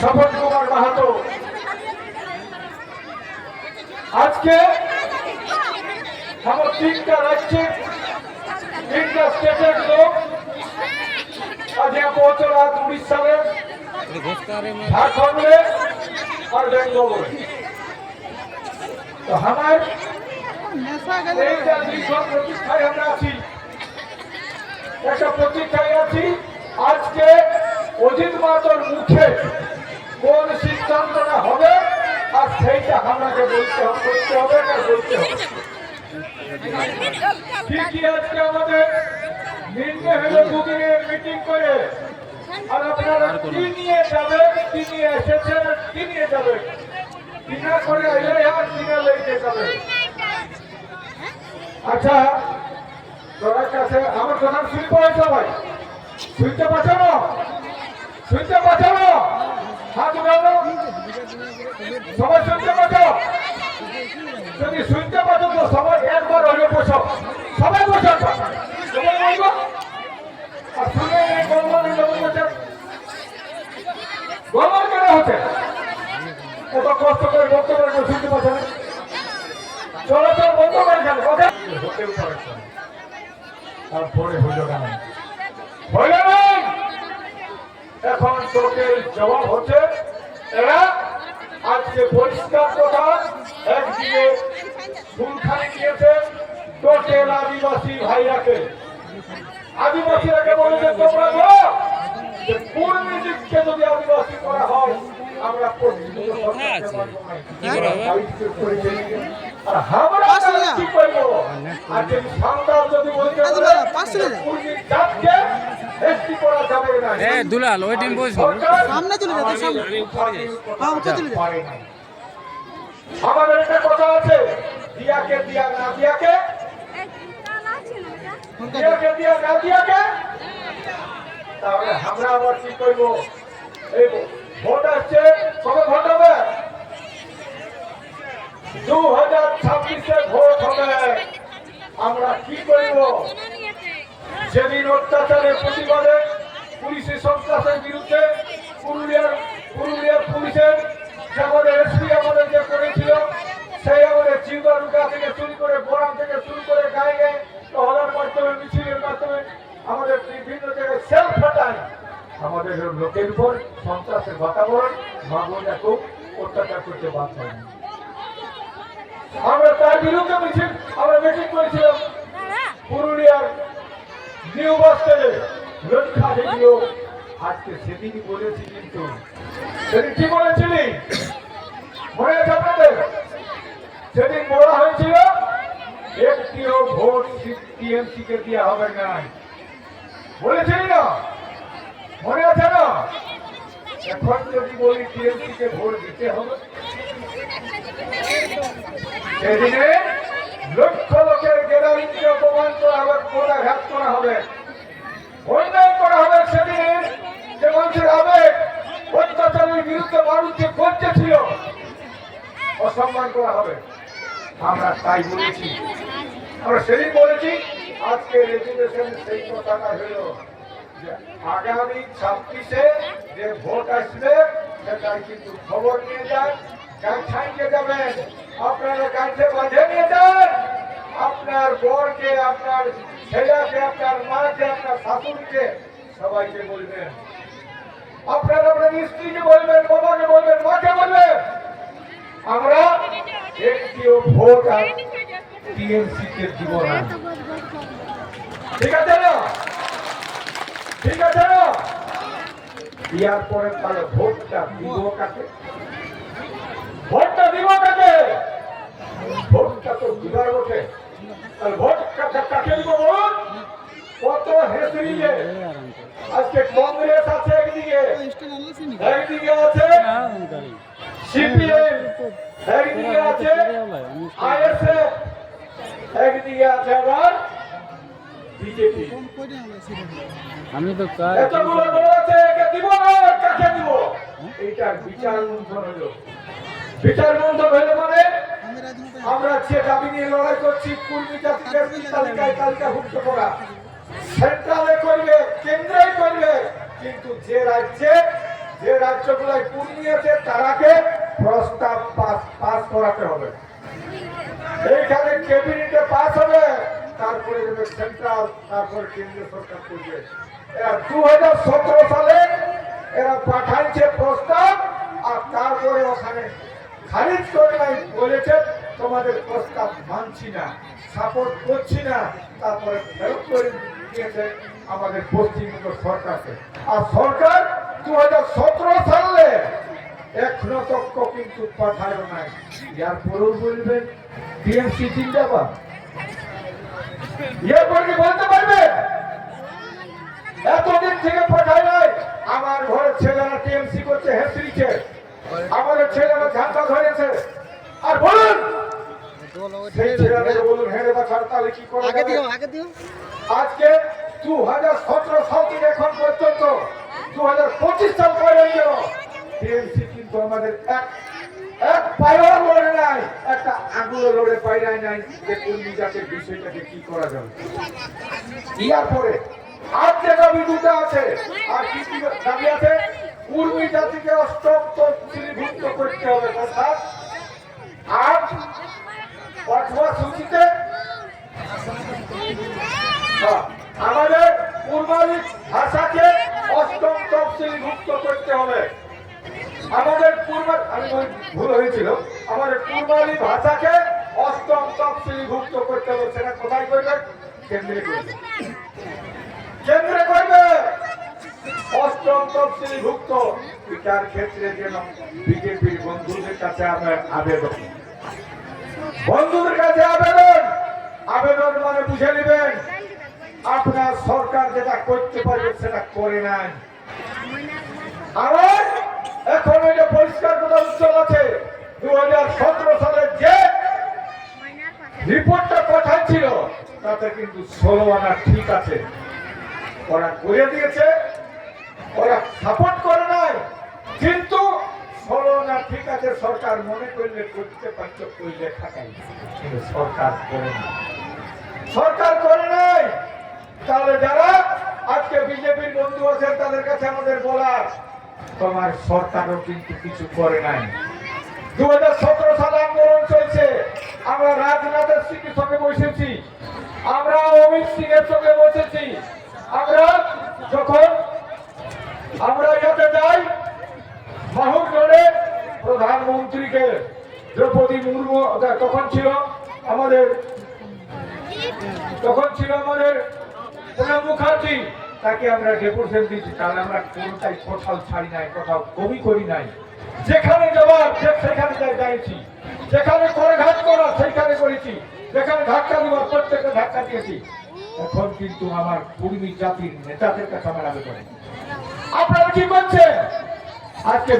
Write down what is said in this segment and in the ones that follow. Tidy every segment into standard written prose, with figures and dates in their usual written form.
স্বপন কুমার মাহাতো আজকে আমার 3টা রাজ্যে 3টা স্টেটের লোক আজ পৌঁছল উড়িষ্যা में झारखंड में और बेंगलोर में तो हमारे প্রতীক্ষায় আমরা আছি একটা প্রতীক্ষায় আছি আজকে অজিত মাহাতোর মুখে কোন সিদ্ধান্তটা হবে আর সেইটা আমাকে করতে হবে না বলতে হবে ঠিকই আজকে আমাদের নির্ণয় হলো দুদিনের মিটিং করে আর আপনারা কি নিয়ে যাবেন কি নিয়ে এসেছেন কি নিয়ে যাবেন বিনা করে এলে আর বিনা লেগে যাবে আচ্ছা তোর কাছে আমার কথা শুনতে পাই সবাই শুনতে পাচ্ছ না শুনতে পাচ্ছ না হাত উঠানো সবাই শুনতে পাচ্ছ যদি শুনতে পাচ্ছ তো সবাই একবার হলে বসো সবাই বসো সবাই বলবো আর শুনে গরম কেন হচ্ছে এত কষ্ট করে বক্তব্য শুনতে পাচ্ছ না চলাচল বন্ধ করে গেল কথা হোটেল করেছেন তারপরে হইল না হইল না এখন তোকে জবাব হচ্ছে এরা আজকে পরিষ্কার কথা একদিকে ফুলখানি দিয়েছে টোটেল আদিবাসী ভাইরাকে আদিবাসীরাকে বলেছে তোমরা বলো যে পূর্ব দিককে যদি আদিবাসী করা হয় আমরা প্রতিনিধি সরকারকে মানব না আর আমরা কি করব আজকে সান্তাল যদি বলতে পূর্ব জাতকে এসটি করা যাবে না এ দুলাল ওই টিম বসো সামনে চলে যাচ্ছে সামনে হ্যাঁ ওটা চলে যাচ্ছে আমাদের একটা কথা আছে দিয়াকে দিয়া না দিয়াকে দিয়াকে দিয়া না দিয়াকে তাহলে আমরা আবার কি করব এই ভোট আসছে কবে ভোট হবে 2026 ভোট হবে আমরা কি করব যেদিন অত্যাচারের প্রতিবাদে পুলিশের সন্ত্রাসের বিরুদ্ধে পুরুলিয়ার পুলিশের যে আমাদের এসপি আমাদের যে করেছিল সেই আমাদের জিউদারুকা থেকে শুরু করে বোরাম থেকে শুরু করে গায়ে গায়ে টহলার মাধ্যমে মিছিলের মাধ্যমে আমাদের বিভিন্ন জায়গায় সেলফ ফাটায় আমাদের লোকের উপর সন্ত্রাসের বাতাবরণ মা বোনরা খুব অত্যাচার করতে বাধ্য হয় আমরা তার বিরুদ্ধে মিছিল আমরা মিটিং করেছিলাম পুরুলিয়ার নিউ বাস স্ট্যান্ডে রক্ষা দেখিও আজকে সেদিনই বলেছি কিন্তু সেদিন কি বলেছিলি মনে আছে আপনাদের সেদিন বলা হয়েছিল একটিও ভোট টিএমসি কে দেওয়া হবে না বলেছিলি না মনে আছে না এখন যদি বলি টিএমসি কে ভোট দিতে হবে সেদিনে লক্ষ লোকের গ্যারান্টি অপমান করা হবে কোলাঘাত করা হবে অন্যায় করা হবে সেদিনে যে মানুষের আবেগ অত্যাচারের বিরুদ্ধে মানুষ যে করতে ছিল অসম্মান করা হবে আমরা তাই বলেছি আমরা সেদিন বলেছি আজকে রেজুলেশন সেই কথাটা হলো যে আগামী 26-এ যে ভোট আসবে সেটাই কিন্তু খবর নিয়ে যান গাছাই নিয়ে যাবেন আপনারা গাছে বাঁধে নিয়ে যান আপনার বরকে আপনার ছেলেকে আপনার মাকে আপনার শাশুড়িকে সবাইকে বলবেন আপনারা আপনার স্ত্রীকে বলবেন বাবাকে বলবেন মাকে বলবেন আমরা একটিও ভোট আর টিএমসি কে দিব না ঠিক আছে না ঠিক আছে না ইয়ার পরে তাহলে ভোটটা দিব কাকে ভোটটা দিব কাকে ভোটটা তো দিবার বটে তাহলে ভোট কাকে দিব বলুন কত হেসড়িয়ে আজকে কংগ্রেস আছে একদিকে একদিকে আছে সিপিএম একদিকে আছে আইএসএফ একদিকে আছে আবার বিজেপি আমি তো এতগুলো দল আছে একে দিব না কাকে দিব এইটার বিচার মন্থন হলো বিচার মন্থন হলে মানে আমরা যে দাবি নিয়ে লড়াই করছি কুর্মী জাতিকে তালিকায় তালিকাভুক্ত করা সেন্ট্রালে করবে কেন্দ্রে করবে কিন্তু যে রাজ্যে যে রাজ্যগুলোয় কুর্মী আছে তারাকে প্রস্তাব পাস করাতে হবে। এইখানে ক্যাবিনেটে পাস হবে, তারপরে যাবে সেন্ট্রাল, তারপরে কেন্দ্রীয় সরকার করবে। এরা 2017 সালে এরা পাঠাইছে প্রস্তাব, আর তারপরে ওখানে খারিজ করে নাই, বলেছে তোমাদের প্রস্তাব মানছি না, সাপোর্ট করছি না। তারপরে ফেরত করে দিয়েছে আমাদের পশ্চিমবঙ্গ সরকারকে। আর সরকার 2017 সালে এখনো তক্ক কিন্তু পাঠায় নাই। ইয়ার পরেও বলবেন টিএমসি জিন্দাবাদ, এরপর কি বলতে পারবে? এতদিন থেকে পাঠায় নাই। আমার ঘরের ছেলেরা টিএমসি করছে, হেসরিছে, আমাদের ছেলেরা ঝাঁটা ধরেছে। আর বলুন সেই ছেলেদের বলুন হেরে বা ছাড়তালে কি করে আগে যাবে? দিও আজকে 2017 সাল থেকে এখন পর্যন্ত 2025 সাল পরে গেল, টিএমসি কিন্তু আমাদের এক পায়ও লড়ে নাই, একটা আঙুলও লড়ে পাইরাই নাই যে কর্মী জাতির বিষয়টাকে কি করা যাবে। ইয়ার পরে আর যে দাবি দুটো আছে, আর কি কি দাবি আছে? কর্মী জাতিকে অষ্টম তফসিলীভুক্ত করতে হবে, অর্থাৎ আর অথবা সূচিতে আমাদের কুরবানি ভাষাকে অষ্টম তফসিলীভুক্ত করতে হবে। আমাদের আমি ভুল হয়েছিল, আমাদের কুরবানি ভাষাকে অষ্টম তফসিলীভুক্ত করতে হবে। সেটা কোথায় করবে? কেন্দ্রে করবে, কেন্দ্রে করবে অষ্টম তফসিলীভুক্ত। এটার ক্ষেত্রে যেন বিজেপির বন্ধুদের কাছে আমার আবেদন, বন্ধুদের কাছে আবেদন, আবেদন মানে বুঝে নেবেন আপনার সরকার যেটা করতে পারবে সেটা করে নাই। আমার এখন এটা পরিষ্কার কথা উজ্জ্বল আছে, 2017 সালের যে রিপোর্টটা পাঠাচ্ছিল তাতে কিন্তু 16 আনা ঠিক আছে, ওরা করে দিয়েছে, ওরা সাপোর্ট করে নাই, কিন্তু 16 আনা ঠিক আছে। সরকার মনে করলে করতে পারত, করলে থাকাই, কিন্তু সরকার করে নাই, সরকার করে নাই। তাহলে যারা আজকে বিজেপির বন্ধু আছেন তাদের কাছে আমাদের বলার, তোমার সরকারও কিন্তু কিছু করে নাই। 2017 সালে আন্দোলন চলছে, আমরা রাজনাথের সিংয়ের সঙ্গে বসেছি, আমরা অমিত সিং এর সঙ্গে বসেছি। আমরা যখন আমরা ইয়াতে যাই মাহুরগড়ে, প্রধানমন্ত্রীকে দ্রৌপদী মুর্মু তখন ছিল আমাদের প্রণব মুখার্জি, তাকে আমরা ডেপুটেশন দিয়েছি। তাহলে আমরা কোনটাই কোথাও ছাড়ি নাই, কোথাও কমি করি নাই। যেখানে যাওয়ার সেখানে যাইছি, যেখানে করে ঘাট করার সেইখানে করেছি, যেখানে ধাক্কা দেওয়ার প্রত্যেকটা ধাক্কা দিয়েছি। এখন কিন্তু আমার কর্মী জাতির নেতাদের কাছে আমার আবেদন, আপনারা কি করছেন? আজকে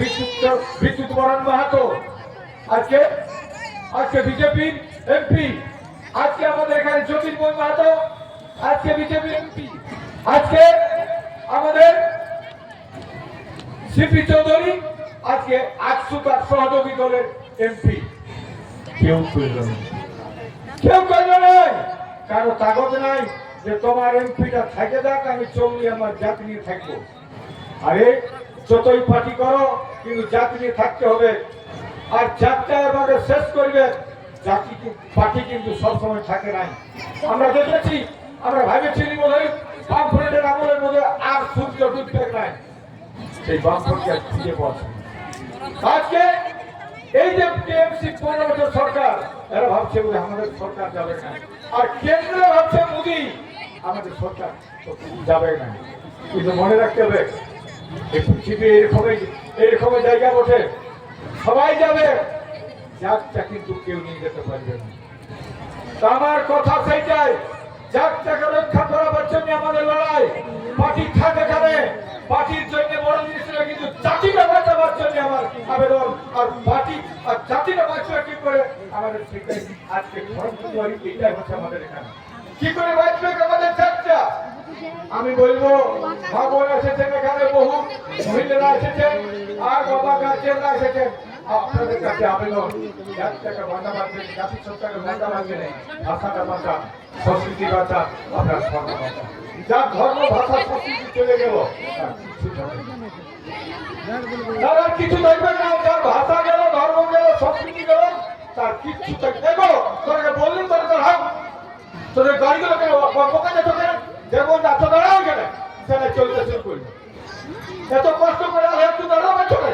বিদ্যুৎ বরণ মাহাতো, আজকে বিজেপির এমপি, আজকে আমাদের এখানে জ্যোতির্ময় মাহাতো, আজকে বিজেপির এমপি, আজকে আমাদের সিপি চৌধুরী, আজকে আকসু তার সহযোগী দলের এমপি। কেউ করল না, কেউ করল নাই, কারো কাগজ নাই যে তোমার এমপিটা থাকে যাক, আমি চললে আমার জাতি নিয়ে থাকবো। আরে যতই পার্টি করো কিন্তু জাতি নিয়ে থাকতে হবে। আর জাতটা এবারে শেষ করবে, জাতি পার্টি কিন্তু সবসময় থাকে নাই। আমরা দেখেছি, আমরা ভাবেছিলি মনে হয় বামফ্রন্টের আমলের মধ্যে আর সূর্য ডুববে নাই, সেই বামফ্রন্টকে ফিরে পড়ছে। আজকে এই যে টিএমসি 15 বছর সরকার, এরা ভাবছে আমাদের সরকার যাবে না, আর কেন্দ্র ভাবছে মোদী আমাদের সরকার যাবে না। কিন্তু মনে রাখতে হবে পৃথিবী এরকম জায়গা ওঠে, সবাই যাবে, জাতটা কিন্তু কেউ নিয়ে যেতে পারবে না। আমার কথা সেইটাই, জাতটাকে রক্ষা করার জন্য আমাদের লড়াই। পার্টি থাকে এখানে, পার্টির জন্য বড় জিনিস নয়, কিন্তু জাতিটা বাঁচাবার জন্য আমার আবেদন। আর পার্টি আর জাতিটা বাঁচবে কি করে আমাদের সেটাই আজকে এটাই হচ্ছে আমাদের এখানে। কি করে বাঁচবে আমাদের জাতটা? আমি বলবো মা বোন এসেছেন, এখানে বহু মহিলারা এসেছেন, আর বাবা গার্জেনরা এসেছেন। আপনাদের কাছে আবেদন, এক টাকা বাঁধা বাঁধবেন, জাতিসত্তাকে বাঁধা বাঁধবেন, ভাষাটা বাঁচান, সংস্কৃতি বাঁচান, আপনার ধর্ম বাঁচান। যার ধর্ম ভাষা সংস্কৃতি চলে গেল তার কিছু থাকবে না। তার আর কিছু থাকবে না। যার ভাষা গেল, ধর্ম গেল, সংস্কৃতি গেল, তার কিচ্ছু থাকবে। দেখো তোকে বললেন তোর তোর হাত তোদের গাড়িগুলো কেন বোকা যেত কেন, যেমন এত দাঁড়াও কেন, সেটা চলতে শুরু করলো। এত কষ্ট করে আর একটু দাঁড়াবে চলে।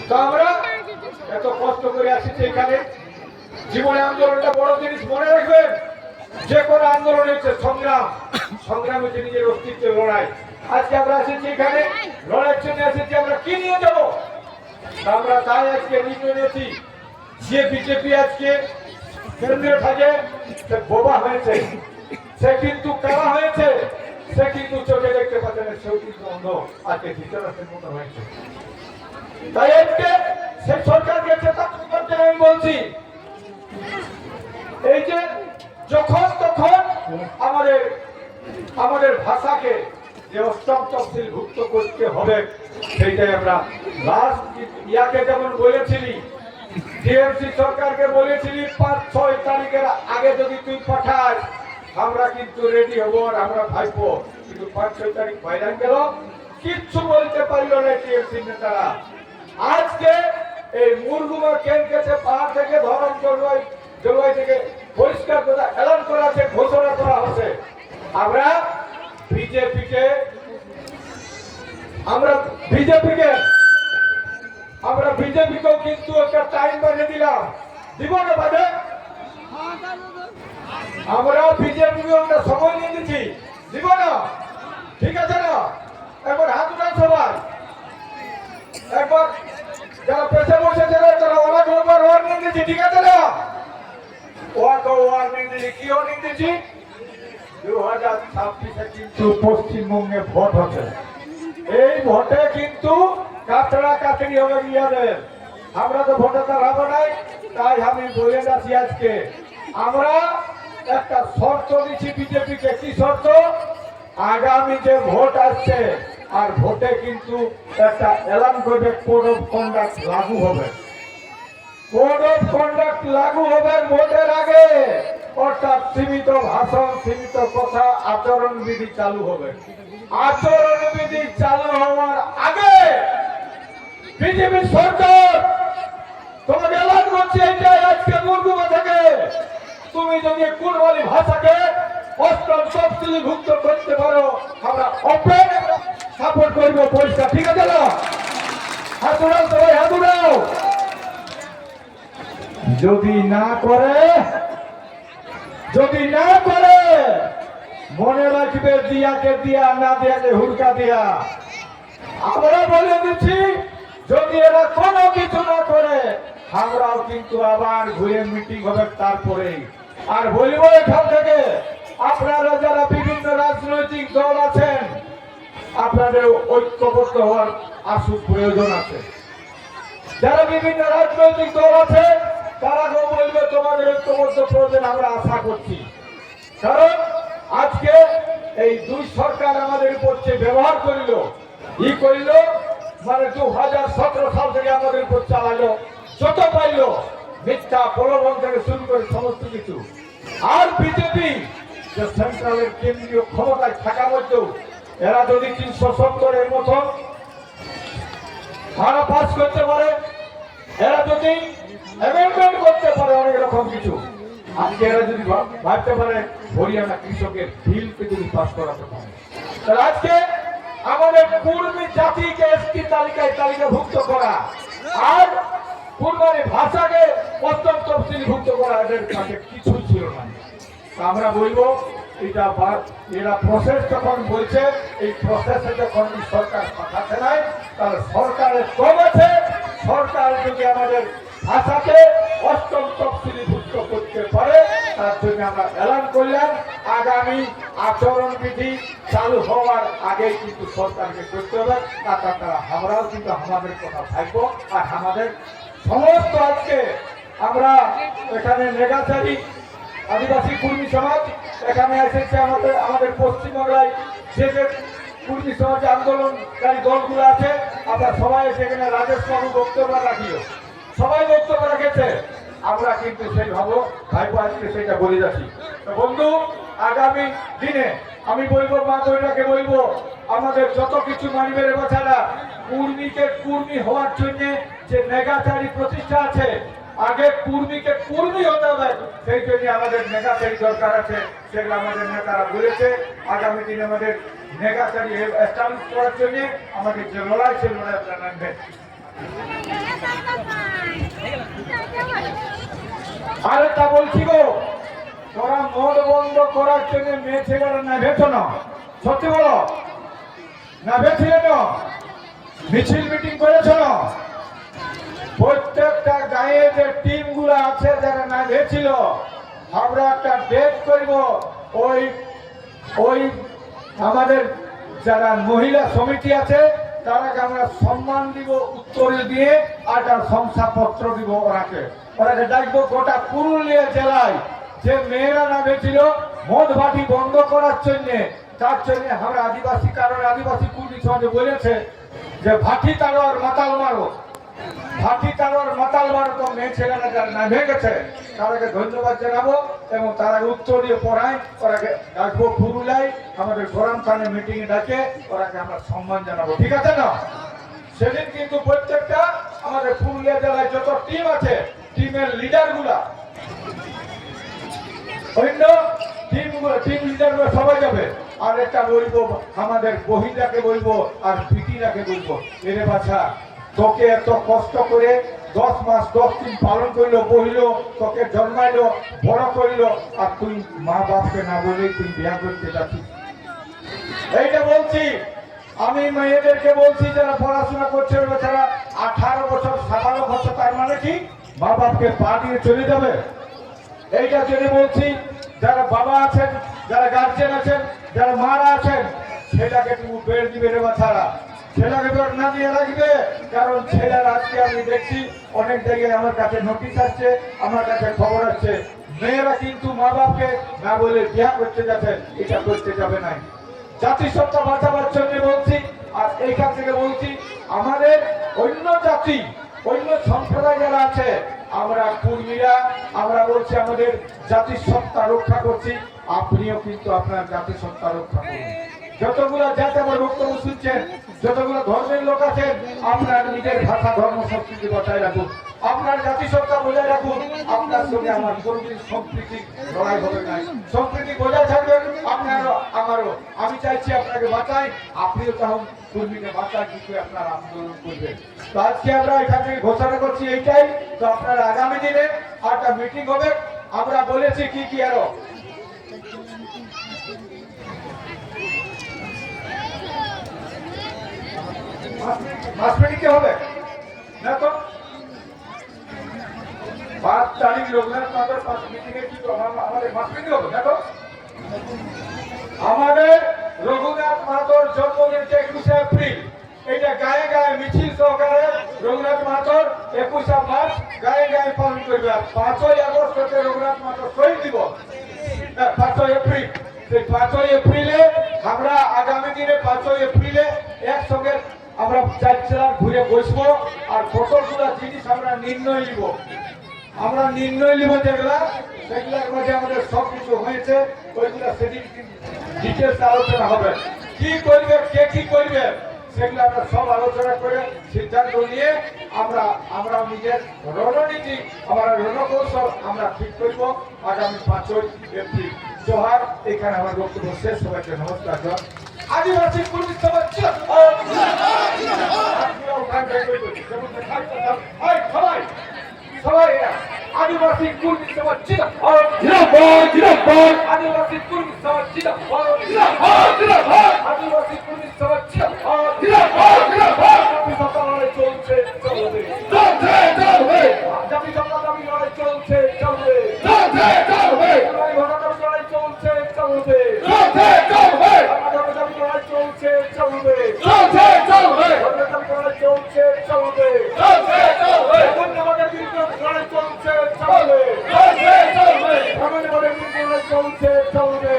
তো আমরা এত কষ্ট করে আসছি এখানে। জীবনে আন্দোলনটা বড় জিনিস, মনে রাখবেন। যে কোনো আন্দোলন হচ্ছে সংগ্রাম, সংগ্রাম হচ্ছে নিজের অস্তিত্বের লড়াই। আজকে আমরা এসেছি এখানে লড়াইয়ের জন্য এসেছি। আমরা কি নিয়ে যাবো? আমরা তাই আজকে নির্ণয় নিয়েছি, যে বিজেপি আজকে কেন্দ্রে থাকে সে বোবা হয়েছে, সে কিন্তু কারা হয়েছে, সে কিন্তু চোখে দেখতে পাচ্ছে না, সেও কিন্তু অন্ধ, আজকে ধৃতরাষ্ট্রের মতো হয়েছে। তাই আজকে সেই সরকারকে চেতাবনী করতে আমি বলছি, এই যে যখন তখন আমাদের ভাষাকে যে অষ্টম তফসিলভুক্ত করতে হবে, সেইটাই আমরা লাস্ট ইয়াকে যেমন বলেছিলি, টিএমসি সরকারকে বলেছিলি 5-6 তারিখের আগে যদি তুই পাঠাস আমরা কিন্তু রেডি হব আর আমরা ভাববো। কিন্তু 5-6 তারিখ বাইরে গেল, কিচ্ছু বলতে পারলো না টিএমসি নেতারা। আজকে এই মুরগুমা কেন্দ্রে পাহাড় থেকে ধরম জলবায়ু থেকে পরিষ্কার কথা এলান করা আছে, ঘোষণা করা হচ্ছে। আমরা বিজেপিকে কিন্তু একটা টাইম বানিয়ে দিলাম, দিব না বাদে। আমরা বিজেপিকে একটা সময় নিয়ে দিচ্ছি, দিব না, ঠিক আছে না? একবার হাত উঠান সবাই, একবার যারা পেশে বসেছে তারা অনেক ওয়ার্নিং দিচ্ছি, ঠিক আছে না? ওয়ার্নিং দিচ্ছি, কি ওয়ার্নিং দিচ্ছি? 2026-এ কিন্তু পশ্চিমবঙ্গে ভোট হচ্ছে। এই ভোটে কিন্তু কাটরা কাটরি হবে ইয়াদের। আমরা তো ভোটে দাঁড়াবো নাই, তাই আমি বলে যাচ্ছি আজকে আমরা একটা শর্ত দিচ্ছি বিজেপিকে। কি শর্ত? আগামী যে ভোট আসছে আর ভোটে কিন্তু একটা এলান করবে, কোড অফ কন্ডাক্ট লাগু হবে। কোড অফ কন্ডাক্ট লাগু হবে ভোটের আগে, অর্থাৎ সীমিত ভাষণ, সীমিত কথা, আচরণ বিধি চালু হবে। আচরণ বিধি চালু হওয়ার আগে বিজেপি সরকার তোমাকে এলান করছে, এটাই আজকে মুরগুমা থেকে তুমি যদি কুড়মালি ভাষাকে অষ্টম তফসিলভুক্ত করতে পারো, আমরা ওপেন সাপোর্ট করবো, পরিষ্কার, ঠিক আছে না? হাত উড়াও সবাই, হাত উড়াও। যদি না করে মনে রাখবে, দিয়াকে দিয়া, না দিয়াকে হুড়কা দিয়া। আমরা বলে দিচ্ছি, যদি এরা কোনো কিছু না করে আমরাও কিন্তু আবার ঘুরে মিটিং হবে তারপরে। আর বলবো এখান থেকে, আপনারা যারা বিভিন্ন রাজনৈতিক দল আছেন, আপনাদের ঐক্যবদ্ধ হওয়ার আসল প্রয়োজন আছে। যারা বিভিন্ন রাজনৈতিক দল আছে তারা বলবে তোমাদের ঐক্যবদ্ধ প্রয়োজন আমরা আশা করছি। কারণ আজকে এই দুই সরকার আমাদের উপর যে ব্যবহার করিল, মানে 2017 সাল থেকে আমাদের উপর চালালো, যত পাইল মিথ্যা প্রলোভন থেকে শুরু করে সমস্ত কিছু। আর বিজেপি যে সেন্ট্রালের কেন্দ্রীয় ক্ষমতায় থাকা মধ্যেও এরা যদি 370-এর মতন ধারা পাস করতে পারে, এরা যদি অ্যামেন্ডমেন্ট করতে পারে অনেক রকম কিছু, আজকে এরা যদি ভাবতে পারে হরিয়ানা কৃষকের বিলকে যদি পাস করাতে পারে, তাহলে আজকে আমাদের কুর্মী জাতিকে এসটি তালিকাভুক্ত করা আর কুর্মানি ভাষাকে অষ্টম তফসিলভুক্ত করা এদের কাছে কিছুই ছিল না। আমরা বলবো এরা প্রসেস যখন বলছে, এই প্রসেসে যখন সরকার পাঠাচ্ছে নাই, তাহলে সরকারের কম আছে। সরকার যদি আমাদের ভাষাকে অষ্টম তফসিলভুক্ত করতে পারে, তার জন্য আমরা এলান করলাম আগামী আচরণ বিধি চালু হওয়ার আগেই কিন্তু সরকারকে করতে হবে। তারা আমরাও কিন্তু আমাদের কথা থাকবো। আর আমাদের সমস্ত আজকে আমরা এখানে নেগাচারী আদিবাসী কর্মী সমাজ এখানে এসেছে, আমাদের পশ্চিমবাংলায় যে কুর্মী সমাজ আন্দোলনকারী দলগুলো আছে, আমরা সবাই সেখানে রাজেশ বাবু বক্তব্য রাখিও, সবাই বক্তব্য রেখেছে। আমরা কিন্তু সেই ভাবো ভাইপো আজকে সেটা বলে যাচ্ছি। তো বন্ধু, আগামী দিনে আমি বলবো, মা বইটাকে বলবো, আমাদের যত কিছু মানবের বাচ্চারা কুর্মীকে কুর্মী হওয়ার জন্য যে নেগাচারী প্রতিষ্ঠা আছে, আগে কুর্মীকে কুর্মী হতে হবে, সেই জন্য আমাদের নেগাচারী দরকার আছে। সেগুলো আমাদের নেতারা বলেছে। আগামী দিনে আমাদের নেগাচারী এস্টাবলিশ করার জন্য আমাদের যে লড়াই, সেই লড়াই আপনারা নামবেন। আরে তা বলছি গো, তোরা মদ বন্ধ করার জন্য মেয়ে ছেলেরা না ভেছো না, সত্যি বলো, না ভেছিলে না, মিছিল মিটিং করেছ না? প্রত্যেকটা গায়ে যে টিম গুলো আছে যারা না ভেছিল, আমরা একটা ডেট করব, ওই ওই আমাদের যারা মহিলা সমিতি আছে তারাকে আমরা সম্মান দিব, উত্তর দিয়ে আর তার শংসাপত্র দিব। ওরাকে ডাকবো গোটা পুরুলিয়া জেলায় যে মেয়েরা নামেছিল মদ ভাটি বন্ধ করার জন্য, তার জন্য আমরা আদিবাসী, কারণ আদিবাসী কুর্মী সমাজে বলেছে যে ভাটি তারো আর মাতাল মারো, ভাটি তারো আর মাতাল মারো। তো মেয়ে ছেলেরা যারা নামে গেছে তারাকে ধন্যবাদ জানাবো এবং তারা উত্তরীয় পড়ায় ওরাকে ডাকবো পুরুলিয়ায়, আমাদের গরম খানে মিটিং এ ডাকে ওরাকে আমরা সম্মান জানাবো, ঠিক আছে না? সেদিন কিন্তু প্রত্যেকটা আমাদের পুরুলিয়া জেলায় যত টিম আছে, টিমের লিডার গুলা, অন্য টিম লিডার সবাই যাবে। আর একটা বলবো, আমাদের বহিদাকে বলবো আর পিটিরাকে বলবো, এরে বাছা, তোকে এত কষ্ট করে 10 মাস 10 দিন পালন করলো, বহিল, তোকে জন্মাইলো, বড় করলো, আর তুই মা বাপকে না বলেই তুই বিয়া করতে যাচ্ছিস। এইটা বলছি আমি মেয়েদেরকে বলছি যারা পড়াশোনা করছে, বেচারা 18 বছর 57 বছর, তার মানে কি মা বাপকে পা দিয়ে চলে যাবে? এইটা জন্য বলছি, যারা বাবা আছেন, যারা গার্জেন আছেন, যারা মারা আছেন, ছেলেকে একটু বের দিবে রে বাচ্চারা, ছেলেকে বের না দিয়ে রাখবে। কারণ ছেলের আজকে আমি দেখছি অনেক জায়গায় আমার কাছে নোটিশ আসছে, আমার কাছে খবর আসছে, মেয়েরা কিন্তু মা বাপকে না বলে বিয়া করতে যাচ্ছে, এটা করতে যাবে না। জাতিসত্তা বাঁচাবার জন্য বলছি। আর এইখান থেকে বলছি, আমাদের অন্য জাতি, অন্য সম্প্রদায় যারা আছে, আমরা কুর্মীরা, আমরা বলছি আমাদের জাতিসত্তা রক্ষা করছি, আপনিও কিন্তু আপনার জাতিসত্তা রক্ষা করুন। যতগুলো জাতি আমার বক্তব্য শুনছেন, যতগুলো ধর্মের লোক আছেন, আপনার নিজের ভাষা, ধর্ম, সংস্কৃতি বজায় রাখুন, আপনার জাতিসত্তা বজায় রাখুন। আপনার সঙ্গে আমার কোনদিন সম্প্রীতি লড়াই হবে না, সম্প্রীতি বজায় থাকবে আপনারও আমারও। আমি চাইছি আপনাকে বাঁচাই, আপনিও তখন কর্মীকে বাঁচার কিছু আপনার আন্দোলন করবেন। তো আজকে আমরা এখান থেকে ঘোষণা করছি এইটাই। তো আপনারা আগামী দিনে একটা মিটিং হবে, আমরা বলেছি কি কি আরো মাস মিটিং হবে না, তো 5 তারিখ রঘুনাথ মাতার 5 মিটিং এ কি আমাদের মাস মিটিং হবে না? তো আমাদের রঘুনাথ মাতার জন্মদিন 21 এপ্রিল, এটা গায়ে গায়ে মিছিল সহকারে রঘুনাথ মাতার 21 মার্চ গায়ে গায়ে পালন করবে। আর 5ই আগস্ট হচ্ছে রঘুনাথ মাতার শহীদ দিবস, 5ই এপ্রিল। সেই 5ই এপ্রিলে আমরা আগামী দিনে 5ই এপ্রিলে একসঙ্গে আমরা 4 জেলা ঘুরে বসবো আর কতগুলো জিনিস আমরা নির্ণয় নিব। আমরা নির্ণয় নিব যেগুলা, সেগুলোর মধ্যে আমাদের সব কিছু হয়েছে, ওইগুলো সেদিন ডিটেলস আলোচনা হবে। কি করবে, কে কি করবে, সেগুলো আমরা সব আলোচনা করে সিদ্ধান্ত নিয়ে আমরা নিজের রণনীতি, আমার রণকৌশল আমরা ঠিক করবো আগামী 5ই এপ্রিল। জোহার। এখানে আমার বক্তব্য শেষ। সবাইকে নমস্কার। আদিবাসী কুর্মী সমাজ সবাই সবাই আদিবাসী কুর্মী সমাজ আদিবাসী কুর্মী সমাজ আদিবাসী কুর্মী সমাজ চলছে চলবে, জাতি সত্তা দাবি লড়াই চলছে চলবে, লড়াই চলছে চলবে, দাবি লড়াই চলছে চলবে, লড়াই চলছে চলবে, আমাদের বিরুদ্ধে লড়াই চলছে চলবে, আমাদের বিরুদ্ধে লড়াই চলছে চলবে,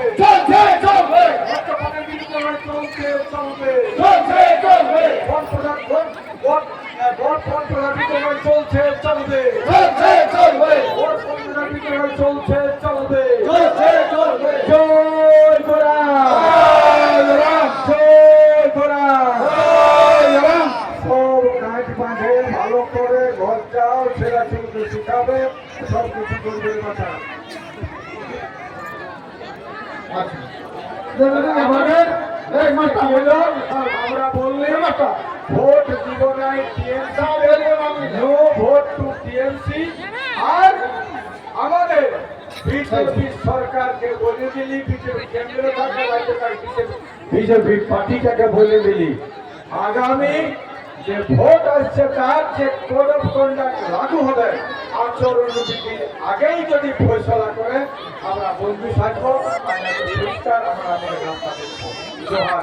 বিরুদ্ধে লড়াই চলছে চলবে। বটপন্থা বিতরণ চলছে চলবে, বটপন্থা বিতরণ চলছে চলবে। জয় গোরা, জয় গোরা। সব কাজ বাঁধে ভালো করে ঘর যাও, ছেলে ছেলেকে শিখাবে, সব কিছু করবে কথা। আমাদের আমরা বললে ভোট দিব নাই TMC, no vote to TMC. আর আমাদের বিজেপি সরকারকে বলে দিলি, বিজেপি কেন্দ্রে থাকে রাজ্যকার বিজেপি পার্টিটাকে বলে দিলি আগামী যে ভোট আসছে তার যে কোড অফ কন্ডাক্ট লাগু হবে, আচরণ বিধি আগেই যদি ফয়সলা করে আমরা বন্ধু থাকবো, পরিষ্কার আমরা আমাদের রাস্তা দেখবো। জোহার।